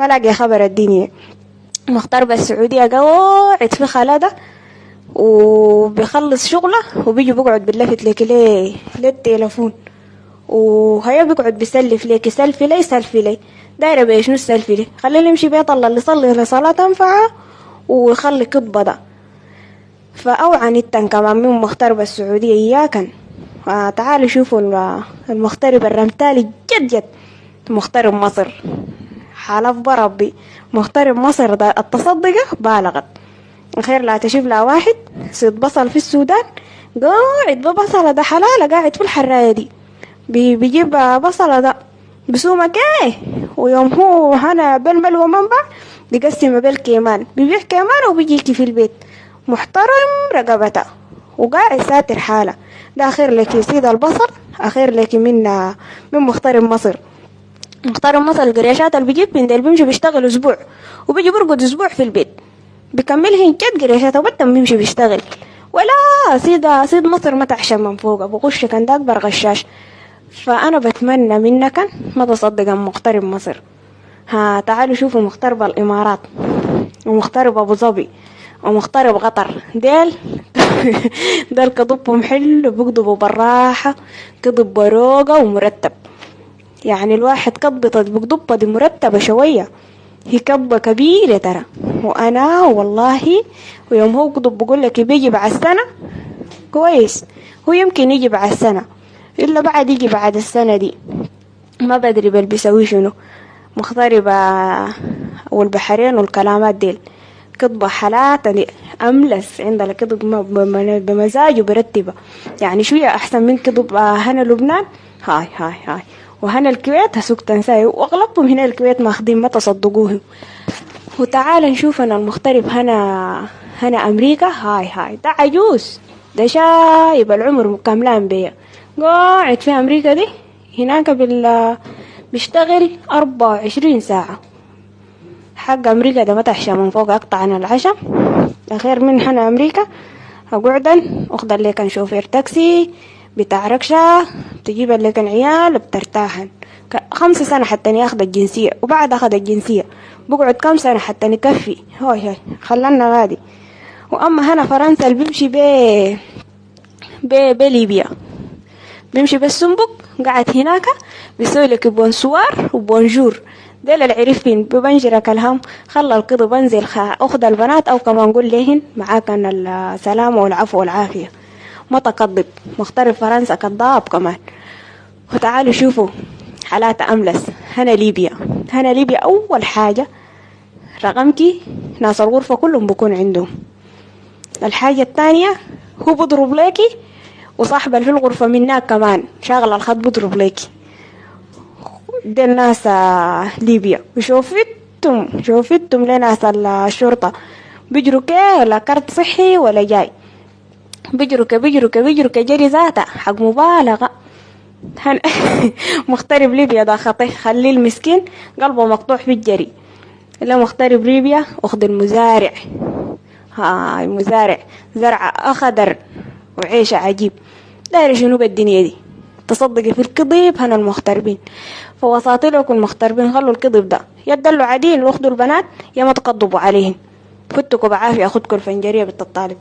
ما لاقي خبر الدنيا. مغتربة السعودية قاعد في خلده وبيخلص شغله وبيجي بيقعد باللفت لك ليه للتليفون، وهيا بيقعد بيسلف ليك، يسلفي لي يسلفي لي، دايره بيه شنو السلفي لي؟ خليه يمشي بيت الله اللي يصلي لصلاة تنفعه ويخلي كذبه ده. فأوعى نتن كمان من مغتربة السعودية إياكن. تعالوا شوفوا المغترب الرمتالي جد جد مغترب مصر، حلف بربي مغترب مصر ده التصدقة بالغت. خير لا تشوف لا واحد صيد بصل في السودان قاعد ببصلة ده حلالة قاعد في الحراية دي بيجيب بصلة ده بسومك ايه، ويوم هو هنا بالمل ومنبع بيقسم بالكيمان بيبيع كيمان وبيجيكي في البيت محترم رقبته وقاعد ساتر حاله. ده أخير لك يسيد البصل، أخير لك من مغترب مصر. مغترب مصر القريشات اللي بيجيب من ديل بيمشي بيشتغل أسبوع وبيجي برقد أسبوع في البيت بيكملهن جد قريشات وبدا بيمشي بيشتغل. ولا سيد مصر ما تحشم من فوق بغش كان ده أكبر غشاش. فأنا بتمنى منك ما تصدق عن مغترب مصر. تعالوا شوفوا مغترب الإمارات ومغترب أبو ظبي ومغترب قطر ديل ديل كضبهم حلو بيقضبوا بالراحة كضب بروقة ومرتب. يعني الواحد كضبطت بقضبة دي مرتبة شوية، هي كبة كبيرة ترى. وأنا والله ويوم هو قضب بقول لك بيجي بعد السنة كويس، هو يمكن يجي بعد السنة إلا بعد يجي بعد السنة دي ما بدري بل بيسوي شنو. مغتربة والبحرين والكلامات ديل كضبة حالات أملس عندها كضب بمزاج وبرتبة، يعني شوية أحسن من كضب هنا لبنان. هاي وهنا الكويت هسوق تنساي وأغلبهم هنا الكويت ماخدين ما تصدقوهم. وتعال نشوف أنا المغترب هنا أمريكا. هاي ده عجوز ده شايب العمر كاملان بيا قاعد في أمريكا دي هناك بيشتغل 24 ساعة. حق أمريكا ده ما تحشى من فوق أقطع عن العشم. أخير من هنا أمريكا أقعدن أخذ لك شوفير تاكسي بتاع ركشة تجيب لك عيال بترتاحن 5 سنة حتى ياخد الجنسية، وبعد أخذ الجنسية بقعد كم سنة حتى نكفي. هاي خلنا غادي. وأما هنا فرنسا اللي بيمشي بليبيا بيمشي بالسنبك قاعد هناك بيسوي لك بونسوار وبونجور ديل العرفين ببنجرك الهم. خلى القضي بنزل أخذ البنات أو كمان نقول لهن معاك السلامة والعفو والعافية. ما تقضب مغترب فرنسا كضاب كمان. وتعالوا شوفوا حالات أملس. هنا ليبيا أول حاجة رقمكي ناس الغرفة كلهم بكون عندهم. الحاجة الثانية هو بضرب ليكي وصاحب في الغرفة منك كمان شاغل الخط بضرب ليكي. دي الناس ليبيا. وشوفتم لناس الشرطة بيجروا ولا كارت صحي ولا جاي بيجروا جري ذاته حق مبالغة. مغترب ليبيا ده خطيه خليه المسكين قلبه مقطوع في الجري. لا مغترب ليبيا أخذ المزارع. هاي مزارع زرع أخضر وعيش عجيب. داير شنو بالدنيا دي؟ تصدقي في الكذب هنا المغتربين. فوساطي لكم المغتربين خلوا الكذب ده يدلوا عادين واخدوا البنات يا ما تقضبوا عليهم. فتكوا بعافية أخدكوا الفنجرية بالطالب.